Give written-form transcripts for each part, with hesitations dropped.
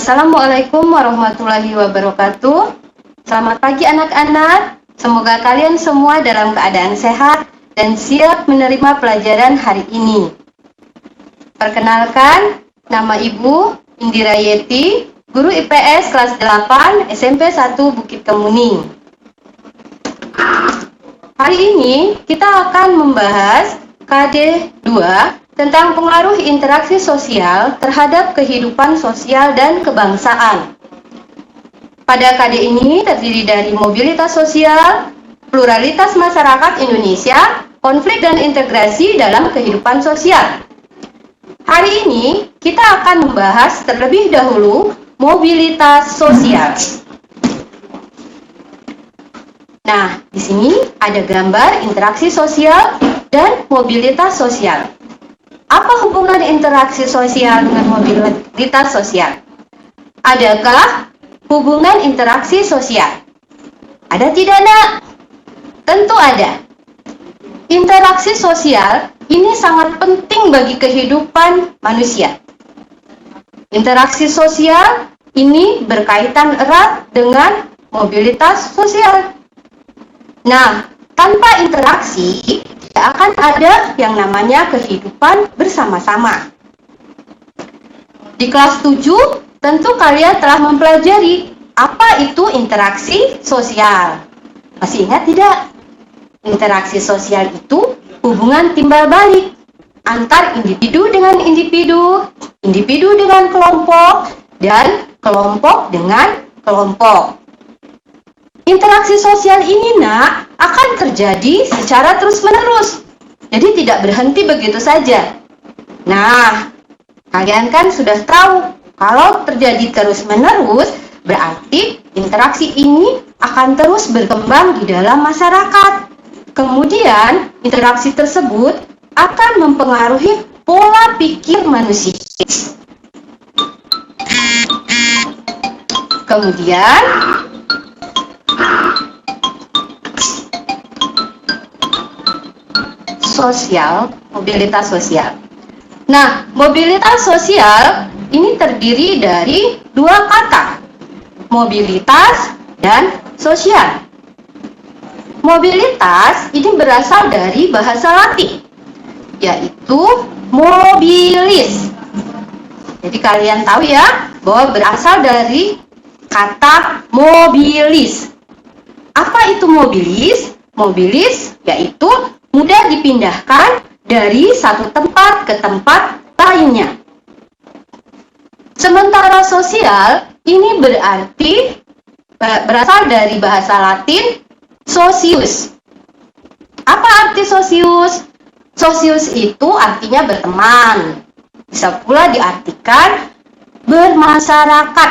Assalamualaikum warahmatullahi wabarakatuh. Selamat pagi anak-anak. Semoga kalian semua dalam keadaan sehat dan siap menerima pelajaran hari ini. Perkenalkan, nama Ibu Indira Yeti, guru IPS kelas 8 SMP 1 Bukit Kemuning. Hari ini kita akan membahas KD 2 tentang pengaruh interaksi sosial terhadap kehidupan sosial dan kebangsaan. Pada KD ini terdiri dari mobilitas sosial, pluralitas masyarakat Indonesia, konflik dan integrasi dalam kehidupan sosial. Hari ini kita akan membahas terlebih dahulu mobilitas sosial. Nah, di sini ada gambar interaksi sosial dan mobilitas sosial. Apa hubungan interaksi sosial dengan mobilitas sosial? Adakah hubungan interaksi sosial? Ada tidak, Nak? Tentu ada. Interaksi sosial ini sangat penting bagi kehidupan manusia. Interaksi sosial ini berkaitan erat dengan mobilitas sosial. Nah, tanpa interaksi tidak akan ada yang namanya kehidupan bersama-sama. Di kelas 7, tentu kalian telah mempelajari apa itu interaksi sosial. Masih ingat tidak? Interaksi sosial itu hubungan timbal balik antar individu dengan individu, individu dengan kelompok, dan kelompok dengan kelompok. Interaksi sosial ini, Nak, akan terjadi secara terus-menerus. Jadi tidak berhenti begitu saja. Nah, kalian kan sudah tahu kalau terjadi terus-menerus, berarti interaksi ini akan terus berkembang di dalam masyarakat. Kemudian, interaksi tersebut akan mempengaruhi pola pikir manusia. Kemudian, sosial, mobilitas sosial. Nah, mobilitas sosial ini terdiri dari dua kata, mobilitas dan sosial. Mobilitas ini berasal dari bahasa Latin, yaitu mobilis. Jadi kalian tahu ya, bahwa berasal dari kata mobilis. Apa itu mobilis? Mobilis yaitu mudah dipindahkan dari satu tempat ke tempat lainnya. Sementara sosial ini berarti berasal dari bahasa Latin socius. Apa arti socius? Socius itu artinya berteman. Bisa pula diartikan bermasyarakat.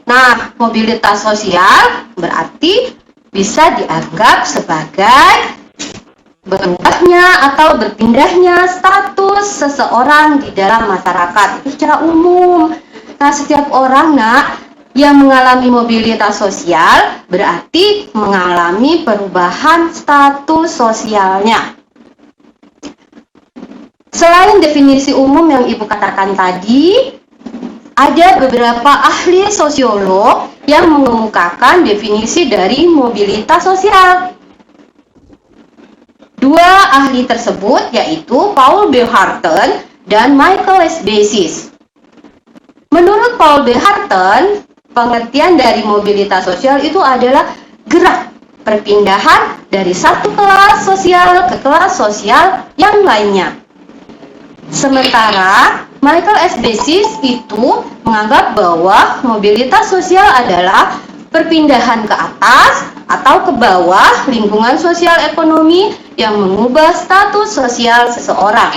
Nah, mobilitas sosial berarti bisa dianggap sebagai berubahnya atau berpindahnya status seseorang di dalam masyarakat. Itu secara umum. Nah, setiap orang, Nak, yang mengalami mobilitas sosial berarti mengalami perubahan status sosialnya. Selain definisi umum yang Ibu katakan tadi, ada beberapa ahli sosiolog yang mengemukakan definisi dari mobilitas sosial. Dua ahli tersebut yaitu Paul B. Harten dan Michael S. Basis. Menurut Paul B. Harten, pengertian dari mobilitas sosial itu adalah gerak perpindahan dari satu kelas sosial ke kelas sosial yang lainnya. Sementara Michael S. Basis itu menganggap bahwa mobilitas sosial adalah perpindahan ke atas atau ke bawah lingkungan sosial ekonomi yang mengubah status sosial seseorang.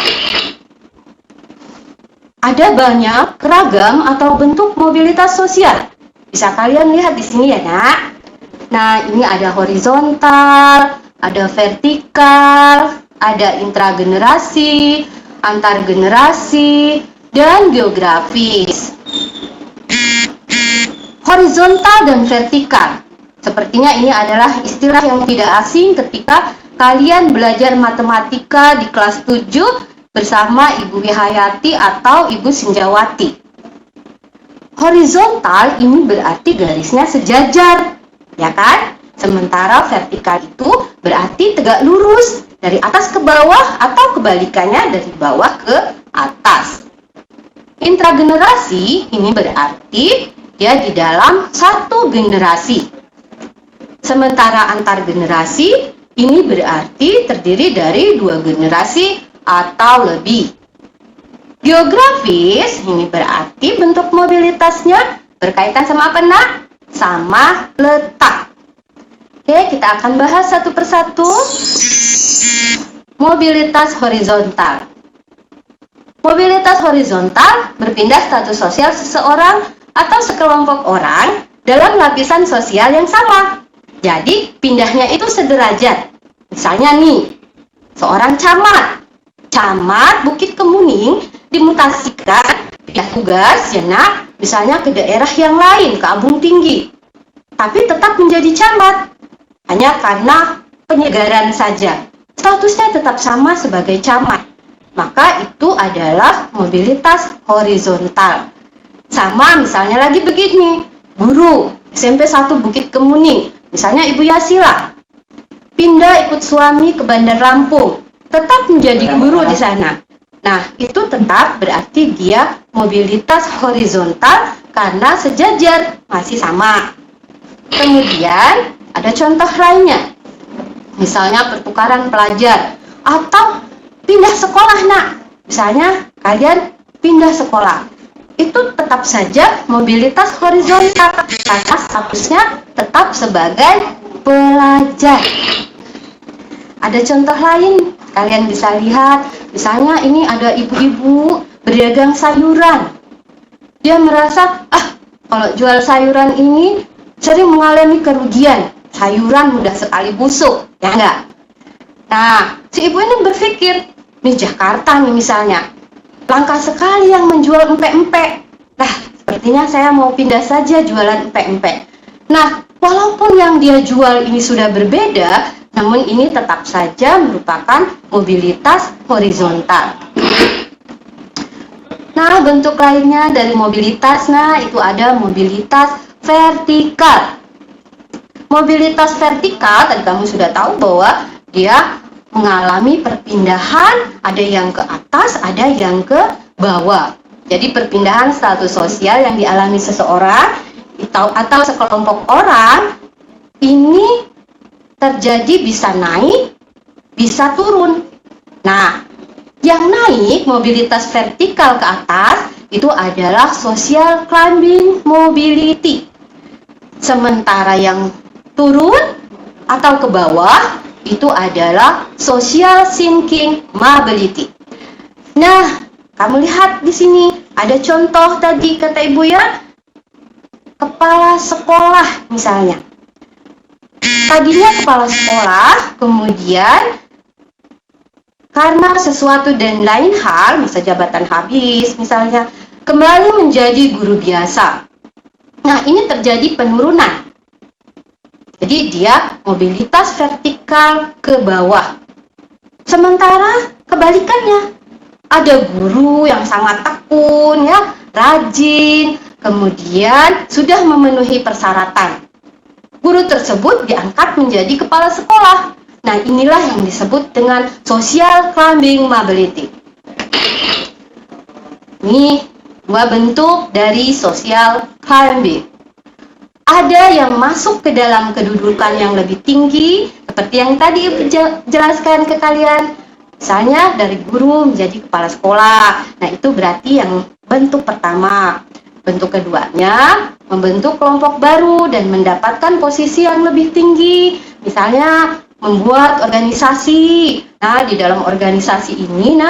Ada banyak ragam atau bentuk mobilitas sosial. Bisa kalian lihat di sini ya, Nak. Nah, ini ada horizontal, ada vertikal, ada intragenerasi, antar generasi, dan geografis. Horizontal dan vertikal. Sepertinya ini adalah istilah yang tidak asing ketika kalian belajar matematika di kelas 7 bersama Ibu Wihayati atau Ibu Sinjawati. Horizontal ini berarti garisnya sejajar, ya kan? Sementara vertikal itu berarti tegak lurus dari atas ke bawah atau kebalikannya dari bawah ke atas. Intragenerasi ini berarti dia di dalam satu generasi. Sementara antar generasi ini berarti terdiri dari 2 generasi atau lebih. Geografis ini berarti bentuk mobilitasnya berkaitan sama apa, Nak? Sama letak. Oke, kita akan bahas satu persatu. Mobilitas horizontal. Mobilitas horizontal berpindah status sosial seseorang atau sekelompok orang dalam lapisan sosial yang sama. Jadi, pindahnya itu sederajat. Misalnya nih, seorang camat Bukit Kemuning dimutasikan pindah tugas ya Nak, misalnya ke daerah yang lain, ke Abung Tinggi, tapi tetap menjadi camat hanya karena penyegaran saja, statusnya tetap sama sebagai camat, maka itu adalah mobilitas horizontal. Sama misalnya lagi begini, guru SMP 1 Bukit Kemuning, misalnya Ibu Yasila pindah ikut suami ke Bandar Lampung, tetap menjadi guru di sana. Nah, itu tetap berarti dia mobilitas horizontal karena sejajar, masih sama. Kemudian, ada contoh lainnya. Misalnya pertukaran pelajar atau pindah sekolah, Nak. Misalnya, kalian pindah sekolah. Itu tetap saja mobilitas horizontal karena statusnya tetap sebagai pelajar. Ada contoh lain, kalian bisa lihat, misalnya ini ada ibu-ibu berdagang sayuran. Dia merasa, kalau jual sayuran ini sering mengalami kerugian, sayuran mudah sekali busuk, ya enggak? Nah, si ibu ini berpikir, nih Jakarta nih misalnya, langka sekali yang menjual empek-empek. Nah, sepertinya saya mau pindah saja jualan empek-empek. Nah, walaupun yang dia jual ini sudah berbeda, namun ini tetap saja merupakan mobilitas horizontal. Nah, bentuk lainnya dari mobilitas, itu ada mobilitas vertikal. Mobilitas vertikal, tadi kamu sudah tahu bahwa dia mengalami perpindahan, ada yang ke atas, ada yang ke bawah. Jadi perpindahan status sosial yang dialami seseorang atau sekelompok orang ini terjadi bisa naik, bisa turun. Nah, yang naik mobilitas vertikal ke atas itu adalah social climbing mobility. Sementara yang turun atau ke bawah itu adalah social sinking mobility. Nah, kamu lihat di sini ada contoh tadi kata Ibu ya, kepala sekolah misalnya. Tadinya kepala sekolah, kemudian karena sesuatu dan lain hal, masa jabatan habis misalnya, kembali menjadi guru biasa. Nah, ini terjadi penurunan. Jadi dia mobilitas vertikal ke bawah. Sementara kebalikannya, ada guru yang sangat tekun, ya, rajin, kemudian sudah memenuhi persyaratan. Guru tersebut diangkat menjadi kepala sekolah. Nah, inilah yang disebut dengan social climbing mobility. Ini 2 bentuk dari social climbing. Ada yang masuk ke dalam kedudukan yang lebih tinggi, seperti yang tadi jelaskan ke kalian. Misalnya dari guru menjadi kepala sekolah. Nah, itu berarti yang bentuk pertama. Bentuk keduanya, membentuk kelompok baru dan mendapatkan posisi yang lebih tinggi. Misalnya, membuat organisasi. Nah, di dalam organisasi ini,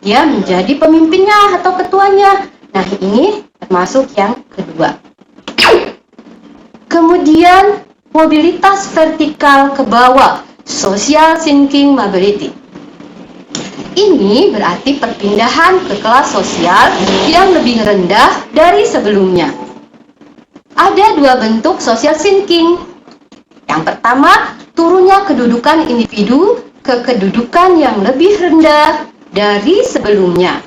dia menjadi pemimpinnya atau ketuanya. Nah, ini termasuk yang kedua. Kemudian, mobilitas vertikal ke bawah, social sinking mobility. Ini berarti perpindahan ke kelas sosial yang lebih rendah dari sebelumnya. Ada 2 bentuk social sinking. Yang pertama, turunnya kedudukan individu ke kedudukan yang lebih rendah dari sebelumnya.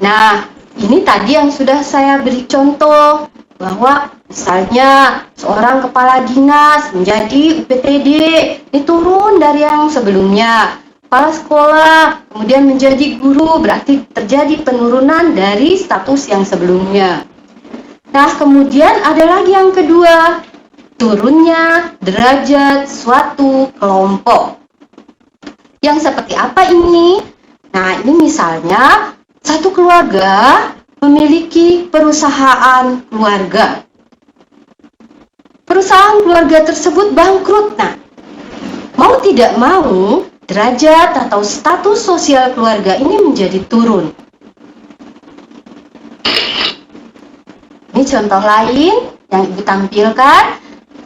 Nah, ini tadi yang sudah saya beri contoh, bahwa misalnya seorang kepala dinas menjadi UPTD, ini turun dari yang sebelumnya. Kepala sekolah kemudian menjadi guru, berarti terjadi penurunan dari status yang sebelumnya. Nah, kemudian ada lagi yang kedua, turunnya derajat suatu kelompok. Yang seperti apa ini? Nah, ini misalnya satu keluarga memiliki perusahaan keluarga. Perusahaan keluarga tersebut bangkrut. Nah, mau tidak mau, derajat atau status sosial keluarga ini menjadi turun. Ini contoh lain yang Ibu tampilkan,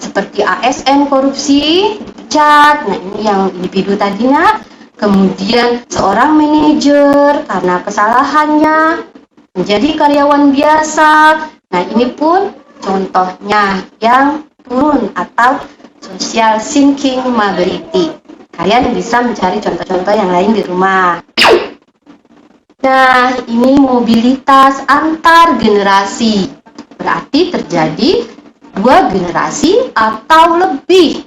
seperti ASN korupsi, dipecat. Nah, ini yang individu tadinya. Kemudian seorang manajer karena kesalahannya menjadi karyawan biasa. Nah, ini pun contohnya yang turun atau social thinking mobility. Kalian bisa mencari contoh-contoh yang lain di rumah. Nah, ini mobilitas antar generasi. Berarti terjadi dua generasi atau lebih.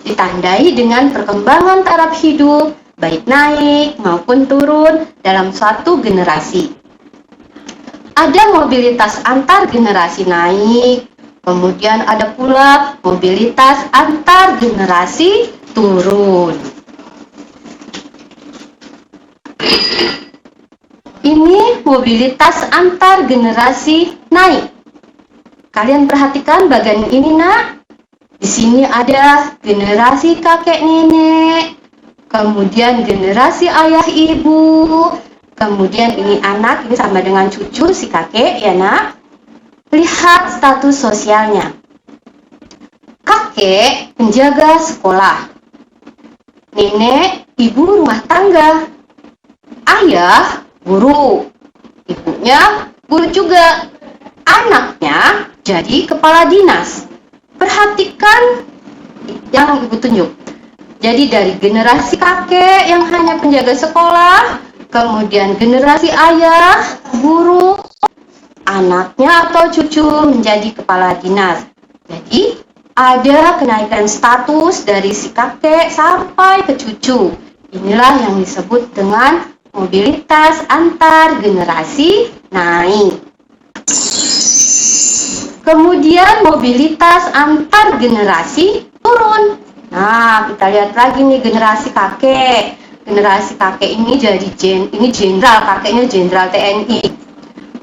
Ditandai dengan perkembangan taraf hidup, baik naik maupun turun dalam suatu generasi. Ada mobilitas antar generasi naik, kemudian ada pula mobilitas antar generasi turun. Ini mobilitas antar generasi naik. Kalian perhatikan bagian ini, Nak. Di sini ada generasi kakek nenek, kemudian generasi ayah ibu, kemudian ini anak, ini sama dengan cucu si kakek ya, Nak. Lihat status sosialnya. Kakek penjaga sekolah, nenek ibu rumah tangga, ayah guru, ibunya guru juga, anaknya jadi kepala dinas. Perhatikan yang Ibu tunjuk. Jadi dari generasi kakek yang hanya penjaga sekolah, kemudian generasi ayah, guru, anaknya atau cucu menjadi kepala dinas. Jadi ada kenaikan status dari si kakek sampai ke cucu. Inilah yang disebut dengan mobilitas antar generasi naik. Kemudian mobilitas antar generasi turun. Nah, kita lihat lagi nih generasi kakek. Generasi kakek ini jadi jenderal, kakeknya jenderal TNI.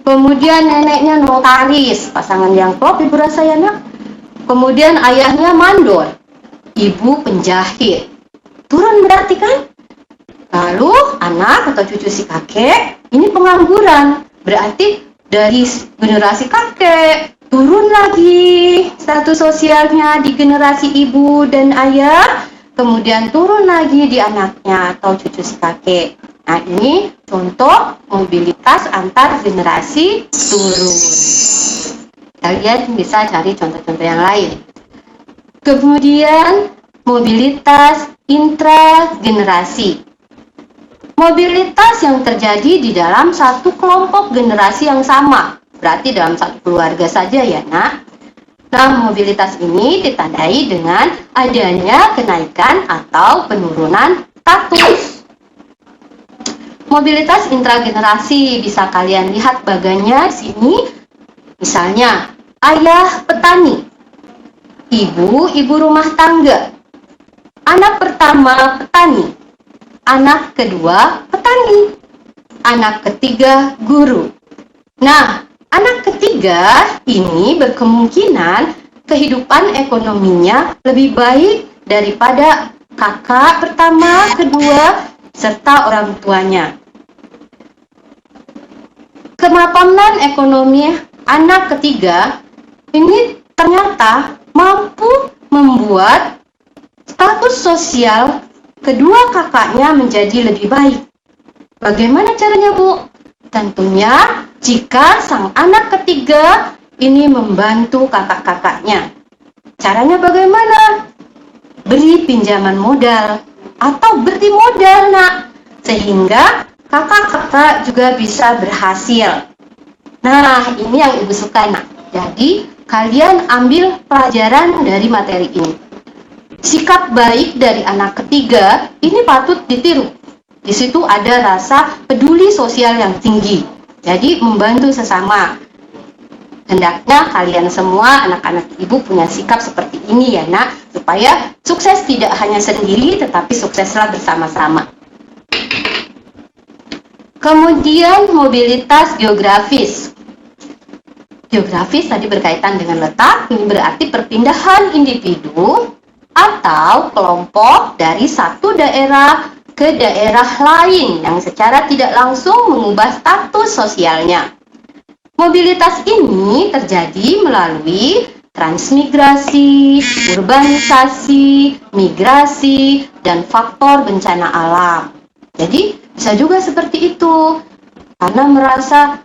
Kemudian neneknya notaris, pasangan yang klop Ibu rasa ya, Nak. Kemudian ayahnya mandor, ibu penjahit. Turun berarti kan? Lalu anak atau cucu si kakek ini pengangguran. Berarti dari generasi kakek turun lagi status sosialnya di generasi ibu dan ayah, kemudian turun lagi di anaknya atau cucu si kakek. Nah, ini contoh mobilitas antar generasi turun. Kalian bisa cari contoh-contoh yang lain. Kemudian mobilitas intragenerasi. Mobilitas yang terjadi di dalam satu kelompok generasi yang sama. Berarti dalam satu keluarga saja ya, Nak. Nah, mobilitas ini ditandai dengan adanya kenaikan atau penurunan status. Mobilitas intragenerasi bisa kalian lihat bagannya sini. Misalnya, ayah petani, ibu rumah tangga, anak pertama petani, anak kedua petani, anak ketiga guru. Nah, anak ketiga ini berkemungkinan kehidupan ekonominya lebih baik daripada kakak pertama, kedua, serta orang tuanya. Kemapanan ekonomi anak ketiga ini ternyata mampu membuat status sosial kedua kakaknya menjadi lebih baik. Bagaimana caranya, Bu? Tentunya jika sang anak ketiga ini membantu kakak-kakaknya. Caranya bagaimana? Beri pinjaman modal atau beri modal, Nak. sehingga kakak-kakak juga bisa berhasil. Nah, ini yang Ibu suka, Nak. Jadi, kalian ambil pelajaran dari materi ini. Sikap baik dari anak ketiga ini patut ditiru. Di situ ada rasa peduli sosial yang tinggi. Jadi, membantu sesama. Hendaknya kalian semua, anak-anak Ibu, punya sikap seperti ini ya, Nak, supaya sukses tidak hanya sendiri, tetapi sukseslah bersama-sama. Kemudian, mobilitas geografis. Geografis tadi berkaitan dengan letak, ini berarti perpindahan individu atau kelompok dari satu daerah ke daerah lain yang secara tidak langsung mengubah status sosialnya. Mobilitas ini terjadi melalui transmigrasi, urbanisasi, migrasi, dan faktor bencana alam. Jadi bisa juga seperti itu, karena merasa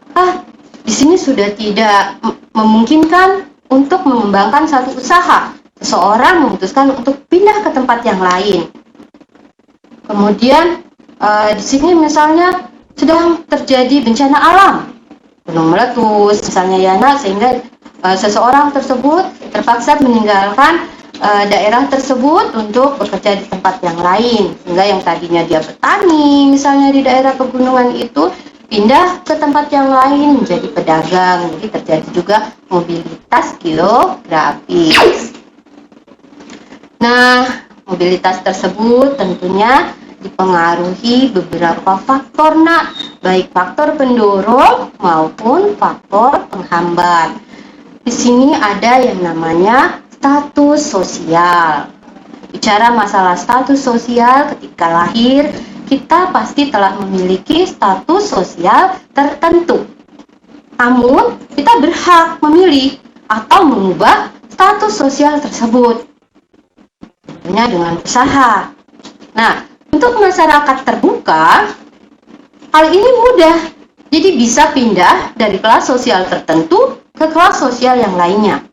di sini sudah tidak memungkinkan untuk mengembangkan satu usaha. Seseorang memutuskan untuk pindah ke tempat yang lain. Kemudian di sini misalnya sedang terjadi bencana alam, gunung meletus misalnya ya, Nak, sehingga seseorang tersebut terpaksa meninggalkan daerah tersebut untuk bekerja di tempat yang lain, sehingga yang tadinya dia petani misalnya di daerah pegunungan itu pindah ke tempat yang lain menjadi pedagang. Jadi terjadi juga mobilitas geografis. Nah, mobilitas tersebut tentunya dipengaruhi beberapa faktor, Nak, baik faktor pendorong maupun faktor penghambat. Di sini ada yang namanya status sosial. Bicara masalah status sosial, ketika lahir kita pasti telah memiliki status sosial tertentu. Namun, kita berhak memilih atau mengubah status sosial tersebut, tentunya dengan usaha. Nah, untuk masyarakat terbuka, hal ini mudah. Jadi bisa pindah dari kelas sosial tertentu ke kelas sosial yang lainnya.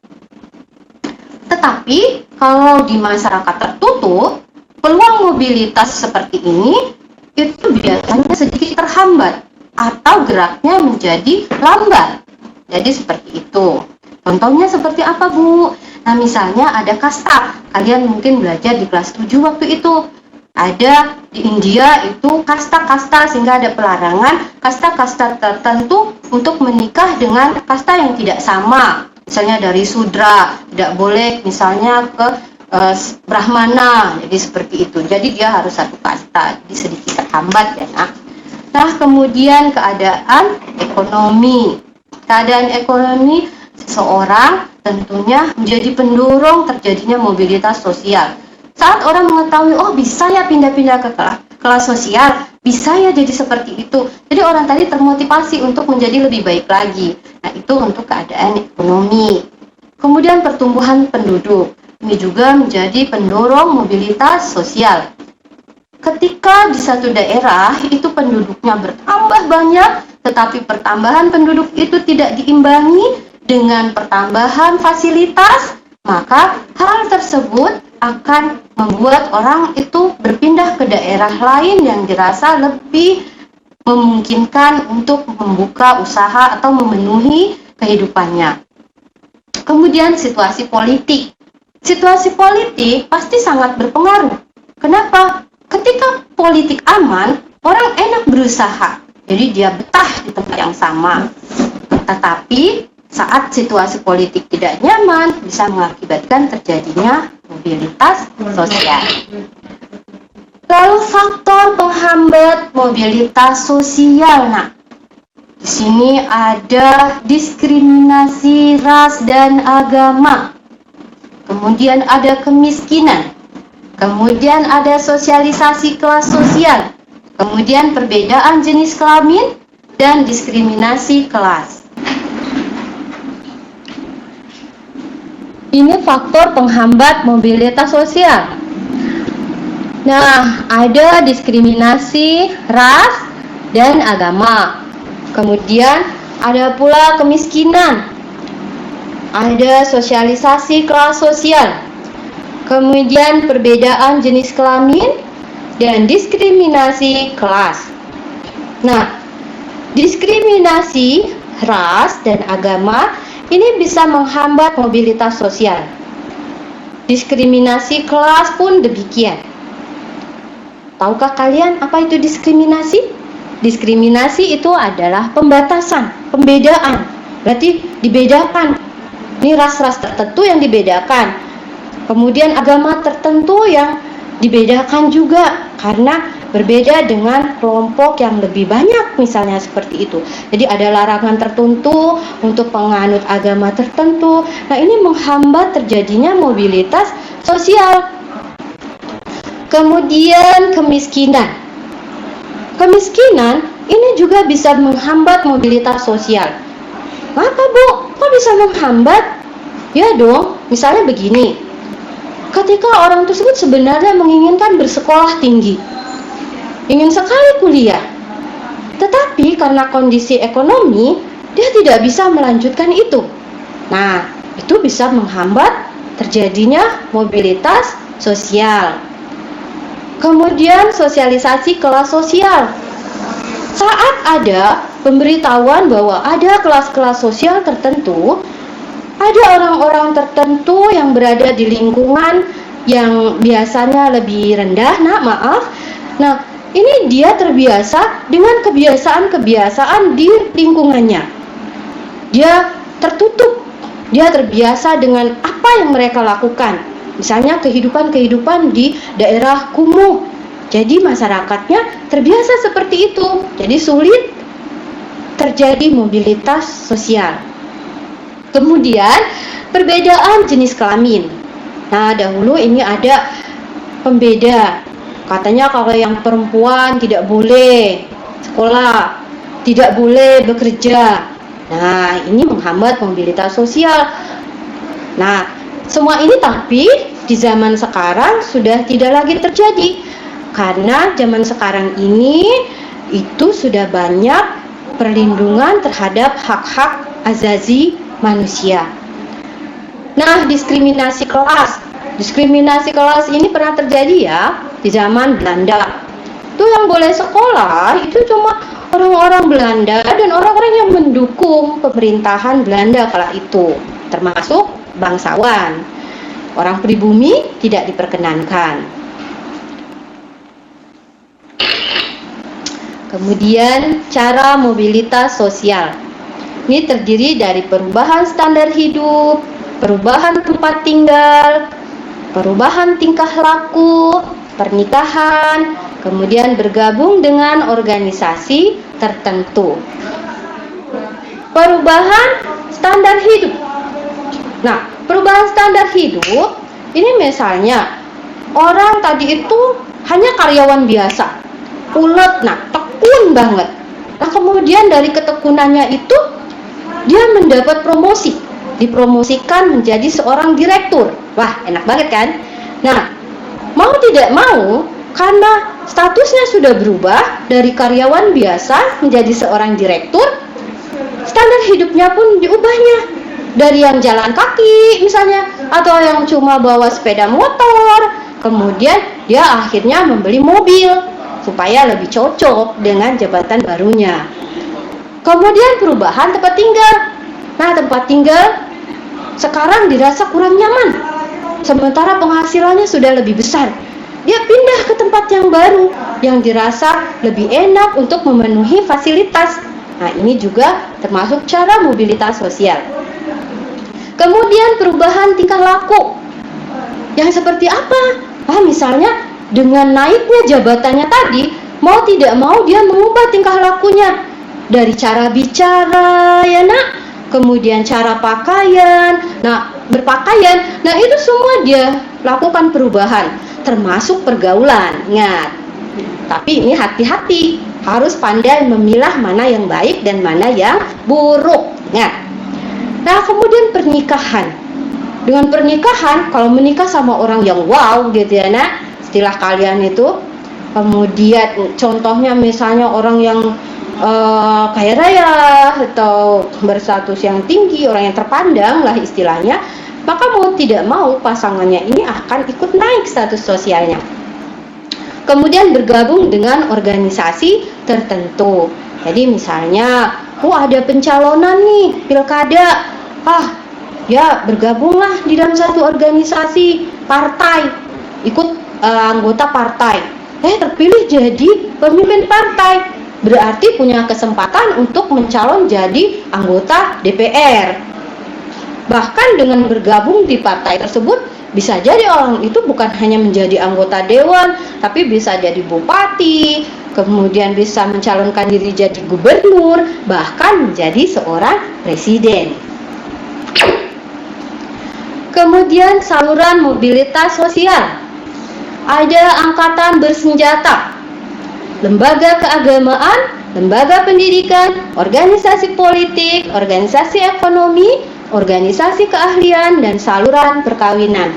Tetapi, kalau di masyarakat tertutup, peluang mobilitas seperti ini itu biasanya sedikit terhambat atau geraknya menjadi lambat. Jadi seperti itu. Contohnya seperti apa, Bu? Nah, misalnya ada kasta. Kalian mungkin belajar di kelas 7 waktu itu. Ada di India itu kasta-kasta, sehingga ada pelarangan kasta-kasta tertentu untuk menikah dengan kasta yang tidak sama. Misalnya dari Sudra, tidak boleh misalnya ke Brahmana, jadi seperti itu. Jadi dia harus satu kasta, jadi sedikit terhambat ya, Nak. Nah, kemudian keadaan ekonomi. Keadaan ekonomi seseorang tentunya menjadi pendorong terjadinya mobilitas sosial. Saat orang mengetahui, oh bisa ya pindah-pindah ke kelas sosial, bisa ya jadi seperti itu. Jadi orang tadi termotivasi untuk menjadi lebih baik lagi. Nah, itu untuk keadaan ekonomi. Kemudian pertumbuhan penduduk. Ini juga menjadi pendorong mobilitas sosial. Ketika di satu daerah itu penduduknya bertambah banyak, tetapi pertambahan penduduk itu tidak diimbangi dengan pertambahan fasilitas, maka hal tersebut akan membuat orang itu berpindah ke daerah lain yang dirasa lebih memungkinkan untuk membuka usaha atau memenuhi kehidupannya. Kemudian situasi politik. Situasi politik pasti sangat berpengaruh. Kenapa? Ketika politik aman, orang enak berusaha. Jadi dia betah di tempat yang sama. Tetapi saat situasi politik tidak nyaman, bisa mengakibatkan terjadinya mobilitas sosial. Lalu faktor penghambat mobilitas sosial. Nah, di sini ada diskriminasi ras dan agama. Kemudian ada kemiskinan. Kemudian ada sosialisasi kelas sosial. Kemudian perbedaan jenis kelamin dan diskriminasi kelas. Ini faktor penghambat mobilitas sosial. Nah, ada diskriminasi ras dan agama. Kemudian ada pula kemiskinan. Ada sosialisasi kelas sosial. Kemudian perbedaan jenis kelamin dan diskriminasi kelas. Nah, diskriminasi ras dan agama ini bisa menghambat mobilitas sosial. Diskriminasi kelas pun demikian. Tahukah kalian apa itu diskriminasi? Diskriminasi itu adalah pembatasan, pembedaan. Berarti dibedakan. Ini ras-ras tertentu yang dibedakan. Kemudian agama tertentu yang dibedakan juga karena berbeda dengan kelompok yang lebih banyak, misalnya seperti itu. Jadi ada larangan tertentu untuk penganut agama tertentu. Nah, ini menghambat terjadinya mobilitas sosial. Kemudian kemiskinan. Kemiskinan ini juga bisa menghambat mobilitas sosial. Kenapa, Bu? Kok bisa menghambat? Ya dong, misalnya begini. Ketika orang tersebut sebenarnya menginginkan bersekolah tinggi, ingin sekali kuliah, tetapi karena kondisi ekonomi, dia tidak bisa melanjutkan itu. Nah, itu bisa menghambat terjadinya mobilitas sosial. Kemudian sosialisasi kelas sosial. Saat ada pemberitahuan bahwa ada kelas-kelas sosial tertentu, ada orang-orang tertentu yang berada di lingkungan yang biasanya lebih rendah, Nah, ini dia terbiasa dengan kebiasaan-kebiasaan di lingkungannya. Dia tertutup, dia terbiasa dengan apa yang mereka lakukan. Misalnya kehidupan di daerah kumuh. Jadi masyarakatnya terbiasa seperti itu. Jadi sulit terjadi mobilitas sosial. Kemudian perbedaan jenis kelamin. Nah, dahulu ini ada pembeda. Katanya kalau yang perempuan tidak boleh sekolah, tidak boleh bekerja. Nah, ini menghambat mobilitas sosial. Nah, semua ini tapi di zaman sekarang sudah tidak lagi terjadi. Karena zaman sekarang ini itu sudah banyak perlindungan terhadap hak-hak asasi manusia. Nah, diskriminasi kelas. Diskriminasi kelas ini pernah terjadi ya di zaman Belanda. Itu yang boleh sekolah itu cuma orang-orang Belanda dan orang-orang yang mendukung pemerintahan Belanda kala itu, termasuk bangsawan. Orang pribumi tidak diperkenankan. Kemudian cara mobilitas sosial. Ini terdiri dari perubahan standar hidup, perubahan tempat tinggal, perubahan tingkah laku, pernikahan, kemudian bergabung dengan organisasi tertentu. Perubahan standar hidup. Nah, perubahan standar hidup ini misalnya orang tadi itu hanya karyawan biasa, ulet, tekun banget. Nah, kemudian dari ketekunannya itu dia mendapat promosi, dipromosikan menjadi seorang direktur. Wah, enak banget kan? Nah, mau tidak mau, karena statusnya sudah berubah dari karyawan biasa menjadi seorang direktur, standar hidupnya pun diubahnya. Dari yang jalan kaki misalnya, atau yang cuma bawa sepeda motor, kemudian dia akhirnya membeli mobil supaya lebih cocok dengan jabatan barunya. Kemudian perubahan tempat tinggal. Nah, tempat tinggal sekarang dirasa kurang nyaman, sementara penghasilannya sudah lebih besar. Dia pindah ke tempat yang baru, yang dirasa lebih enak untuk memenuhi fasilitas. Nah, ini juga termasuk cara mobilitas sosial. Kemudian perubahan tingkah laku. Yang seperti apa? Misalnya dengan naiknya jabatannya tadi, mau tidak mau dia mengubah tingkah lakunya. Dari cara bicara, ya nak, kemudian cara pakaian, berpakaian. Nah, itu semua dia lakukan perubahan, termasuk pergaulan. Ingat, tapi ini hati-hati, harus pandai memilah mana yang baik dan mana yang buruk. Ingat. Nah, kemudian pernikahan. Dengan pernikahan, kalau menikah sama orang yang wow gitu ya nak, istilah kalian itu. Kemudian contohnya misalnya orang yang kaya raya atau berstatus yang tinggi, orang yang terpandang lah istilahnya, maka mau tidak mau pasangannya ini akan ikut naik status sosialnya. Kemudian bergabung dengan organisasi tertentu. Jadi misalnya, ada pencalonan nih, pilkada. Ya bergabunglah di dalam satu organisasi partai, ikut anggota partai. Terpilih jadi pemimpin partai, berarti punya kesempatan untuk mencalon jadi anggota DPR. Bahkan dengan bergabung di partai tersebut, bisa jadi orang itu bukan hanya menjadi anggota dewan, tapi bisa jadi bupati, kemudian bisa mencalonkan diri jadi gubernur, bahkan menjadi seorang presiden. Kemudian saluran mobilitas sosial. Ada angkatan bersenjata, lembaga keagamaan, lembaga pendidikan, organisasi politik, organisasi ekonomi, organisasi keahlian, dan saluran perkawinan.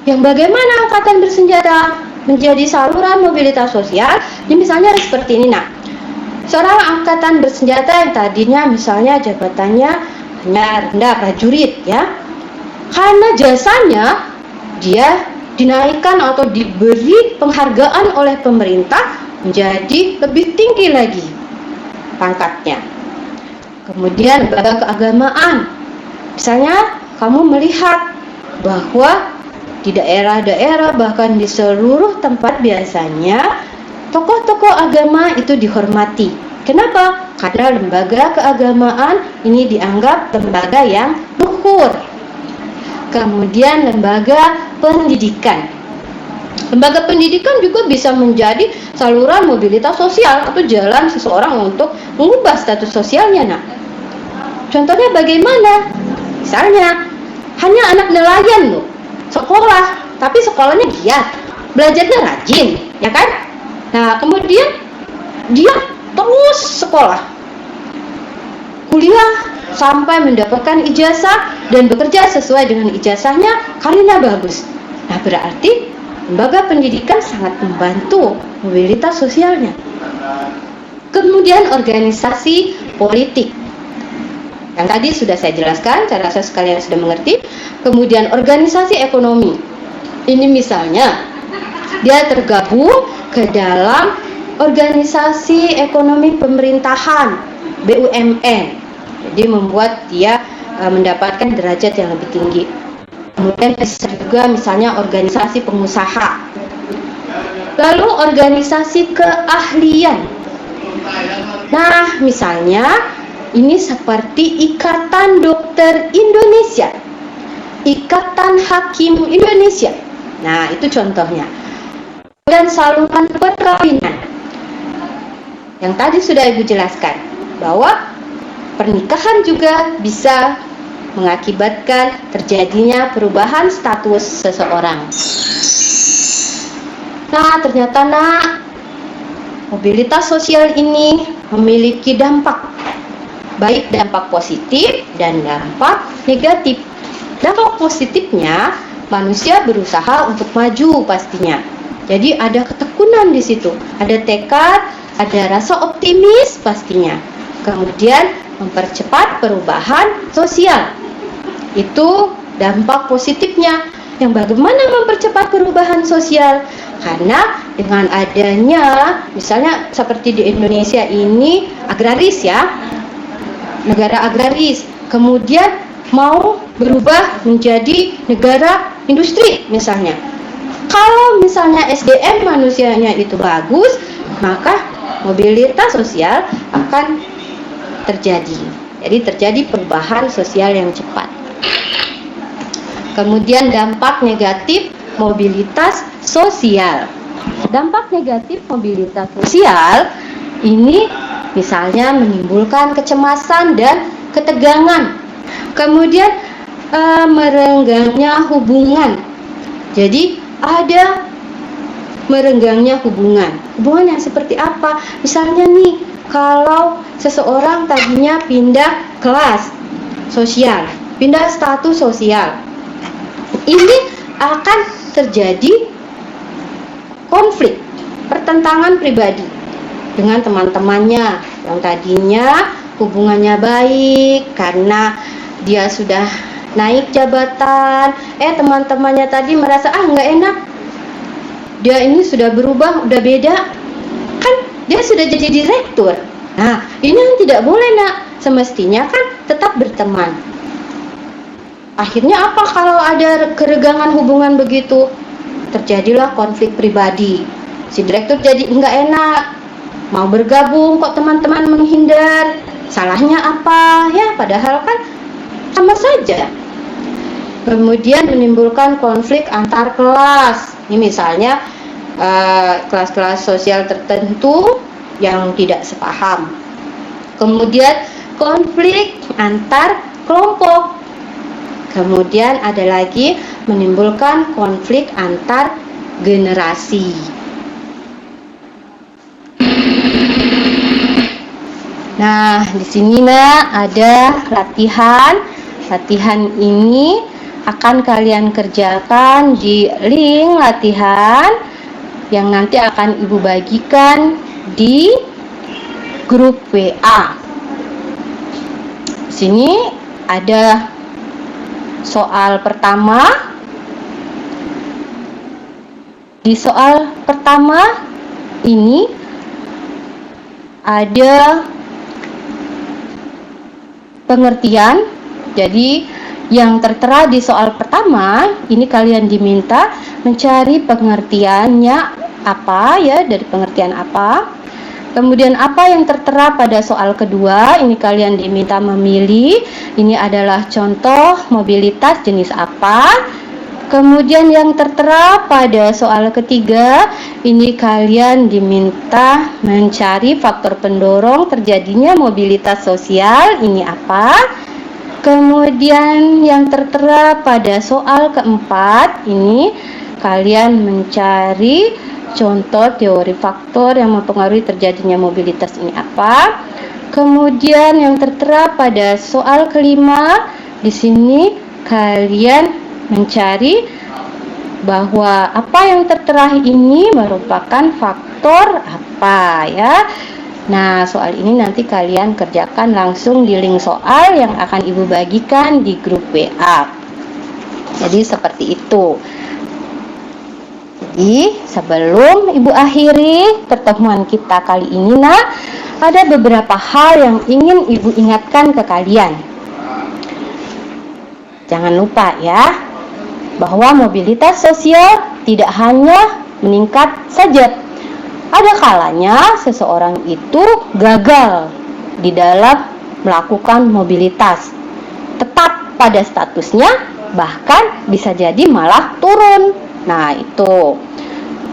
Yang bagaimana angkatan bersenjata menjadi saluran mobilitas sosial? Ini misalnya seperti ini. Seorang angkatan bersenjata yang tadinya misalnya jabatannya hanya rendah, prajurit ya, karena jasanya dia dinaikkan atau diberi penghargaan oleh pemerintah menjadi lebih tinggi lagi pangkatnya. Kemudian lembaga keagamaan, misalnya kamu melihat bahwa di daerah-daerah bahkan di seluruh tempat biasanya tokoh-tokoh agama itu dihormati. Kenapa? Karena lembaga keagamaan ini dianggap lembaga yang luhur. Kemudian lembaga pendidikan. Lembaga pendidikan juga bisa menjadi saluran mobilitas sosial atau jalan seseorang untuk mengubah status sosialnya. Contohnya bagaimana? Misalnya, hanya anak nelayan loh, sekolah, tapi sekolahnya giat, belajarnya rajin, ya kan? Kemudian dia terus sekolah, kuliah, sampai mendapatkan ijazah dan bekerja sesuai dengan ijazahnya, karirnya bagus. Berarti lembaga pendidikan sangat membantu mobilitas sosialnya. Kemudian organisasi politik. Yang tadi sudah saya jelaskan, saya rasa sekalian sudah mengerti. Kemudian organisasi ekonomi. Ini misalnya dia tergabung ke dalam organisasi ekonomi pemerintahan, BUMN. Jadi membuat dia mendapatkan derajat yang lebih tinggi. Kemudian bisa juga misalnya organisasi pengusaha. Lalu organisasi keahlian. Misalnya ini seperti Ikatan Dokter Indonesia, Ikatan Hakim Indonesia. Itu contohnya. Dan saluran perkawinan. Yang tadi sudah Ibu jelaskan bahwa pernikahan juga bisa mengakibatkan terjadinya perubahan status seseorang. Ternyata mobilitas sosial ini memiliki dampak, baik dampak positif dan dampak negatif. Dampak positifnya, manusia berusaha untuk maju pastinya. Jadi ada ketekunan di situ, ada tekad, ada rasa optimis pastinya. Kemudian mempercepat perubahan sosial. Itu dampak positifnya. Yang bagaimana mempercepat perubahan sosial? Karena dengan adanya, misalnya seperti di Indonesia ini agraris ya, negara agraris, kemudian mau berubah menjadi negara industri misalnya. Kalau misalnya SDM manusianya itu bagus, maka mobilitas sosial akan terjadi. Jadi terjadi perubahan sosial yang cepat. Kemudian dampak negatif mobilitas sosial. Dampak negatif mobilitas sosial ini misalnya menimbulkan kecemasan dan ketegangan. Kemudian merenggangnya hubungan. Jadi ada merenggangnya hubungan. Hubungan yang seperti apa? Misalnya nih, kalau seseorang tadinya pindah kelas sosial, pindah status sosial, ini akan terjadi konflik, pertentangan pribadi dengan teman-temannya yang tadinya hubungannya baik karena dia sudah naik jabatan. Teman-temannya tadi merasa nggak enak, dia ini sudah berubah, udah beda, kan dia sudah jadi direktur. Nah, ini yang tidak boleh, nak. Semestinya kan tetap berteman. Akhirnya apa kalau ada keregangan hubungan begitu? Terjadilah konflik pribadi. Si direktur jadi enggak enak, mau bergabung kok teman-teman menghindar. Salahnya apa? Ya, padahal kan sama saja. Kemudian menimbulkan konflik antar kelas. Ini misalnya kelas-kelas sosial tertentu yang tidak sepaham. Kemudian konflik antar kelompok. Kemudian ada lagi menimbulkan konflik antar generasi. Nah, di sini ada latihan. Latihan ini akan kalian kerjakan di link latihan yang nanti akan Ibu bagikan di grup WA. Di sini ada soal pertama. Di soal pertama ini ada pengertian. Jadi yang tertera di soal pertama ini kalian diminta mencari pengertiannya apa ya, dari pengertian apa. Kemudian apa yang tertera pada soal kedua, ini kalian diminta memilih, ini adalah contoh mobilitas jenis apa. Kemudian yang tertera pada soal ketiga, ini kalian diminta mencari faktor pendorong terjadinya mobilitas sosial, ini apa. Kemudian yang tertera pada soal keempat, ini kalian mencari contoh teori faktor yang mempengaruhi terjadinya mobilitas, ini apa. Kemudian yang tertera pada soal kelima, di sini kalian mencari bahwa apa yang tertera ini merupakan faktor apa ya. Nah, soal ini nanti kalian kerjakan langsung di link soal yang akan Ibu bagikan di grup WA. Jadi seperti itu. Jadi sebelum Ibu akhiri pertemuan kita kali ini, ada beberapa hal yang ingin Ibu ingatkan ke kalian. Jangan lupa ya, bahwa mobilitas sosial tidak hanya meningkat saja. Ada kalanya seseorang itu gagal di dalam melakukan mobilitas, tetap pada statusnya, bahkan bisa jadi malah turun. Nah, itu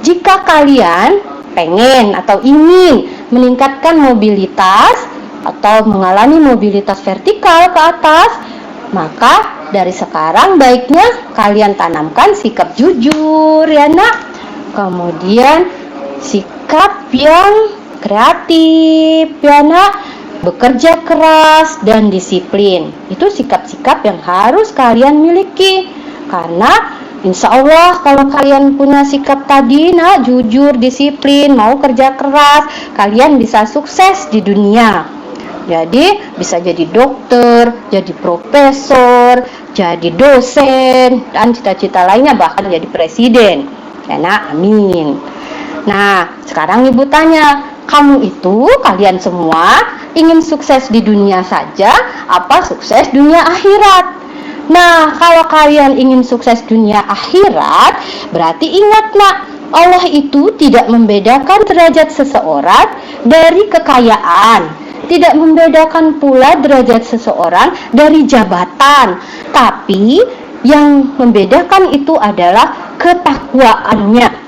jika kalian pengen atau ingin meningkatkan mobilitas atau mengalami mobilitas vertikal ke atas, maka dari sekarang baiknya kalian tanamkan sikap jujur ya nak. Kemudian sikap yang kreatif ya nak, bekerja keras dan disiplin. Itu sikap-sikap yang harus kalian miliki. Karena insya Allah kalau kalian punya sikap tadi nak, jujur, disiplin, mau kerja keras, kalian bisa sukses di dunia. Jadi bisa jadi dokter, jadi profesor, jadi dosen, dan cita-cita lainnya, bahkan jadi presiden. Ya nak, amin. Nah, sekarang Ibu tanya, kamu itu, kalian semua ingin sukses di dunia saja, apa sukses dunia akhirat? Nah, kalau kalian ingin sukses dunia akhirat, berarti ingat nak, Allah itu tidak membedakan derajat seseorang dari kekayaan, tidak membedakan pula derajat seseorang dari jabatan, tapi yang membedakan itu adalah ketakwaannya.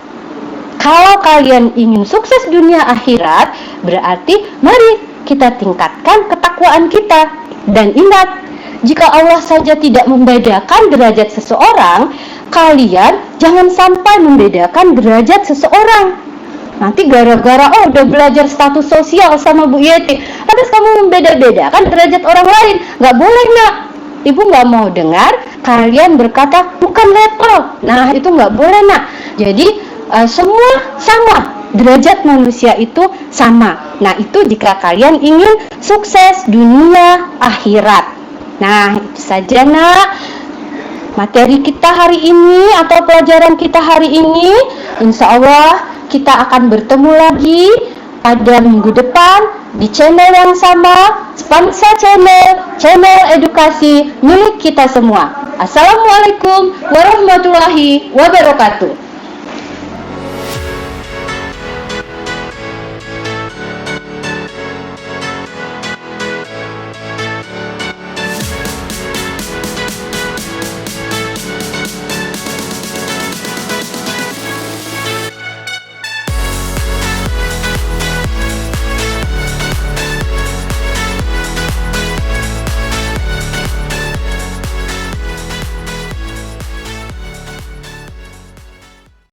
Kalau kalian ingin sukses dunia akhirat, berarti mari kita tingkatkan ketakwaan kita. Dan ingat, jika Allah saja tidak membedakan derajat seseorang, kalian jangan sampai membedakan derajat seseorang. Nanti gara-gara udah belajar status sosial sama Bu Yeti, terus kamu membeda-bedakan derajat orang lain. Nggak boleh nak. Ibu nggak mau dengar kalian berkata bukan level. Nah, itu nggak boleh nak. Jadi semua sama, derajat manusia itu sama. Nah, itu jika kalian ingin sukses dunia akhirat. Nah, itu saja nak. materi kita hari ini atau pelajaran kita hari ini. Insya Allah kita akan bertemu lagi pada minggu depan di channel yang sama, Spansa Channel, channel edukasi milik kita semua. Assalamualaikum warahmatullahi wabarakatuh.